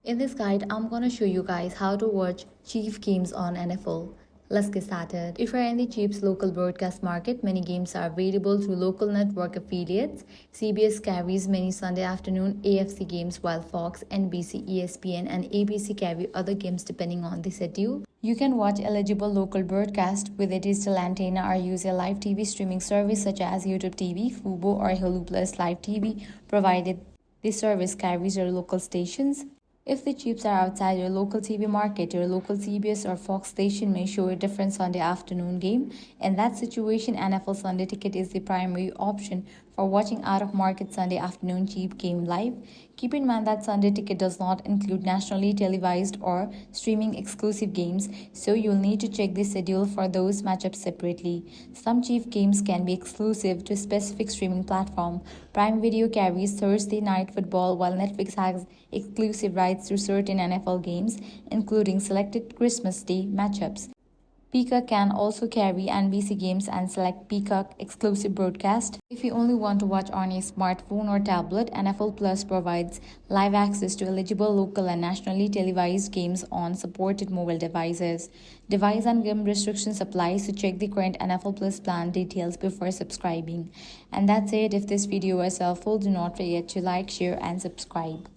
In this guide, I'm gonna show you guys how to watch Chief games on NFL. Let's get started. If you're in the Chiefs local broadcast market, many games are available through local network affiliates. CBS carries many Sunday afternoon AFC games, while Fox, NBC, ESPN, and ABC carry other games depending on the schedule. You can watch eligible local broadcasts with a digital antenna or use a live TV streaming service such as YouTube TV, Fubo, or Hulu Plus Live TV, provided this service carries your local stations. If the Chiefs are outside your local TV market, your local CBS or Fox station may show a different Sunday afternoon game. In that situation, NFL Sunday Ticket is the primary option for watching out-of-market Sunday afternoon Chief game live. Keep in mind that Sunday Ticket does not include nationally televised or streaming exclusive games, so you'll need to check the schedule for those matchups separately. Some Chief games can be exclusive to a specific streaming platform. Prime Video carries Thursday Night Football, while Netflix has exclusive rights to certain NFL games, including selected Christmas Day matchups. Peacock can also carry NBC games and select Peacock exclusive broadcast. If you only want to watch on a smartphone or tablet, NFL Plus provides live access to eligible local and nationally televised games on supported mobile devices. Device and game restrictions apply, so check the current NFL Plus plan details before subscribing. And that's it. If this video was helpful, do not forget to like, share, and subscribe.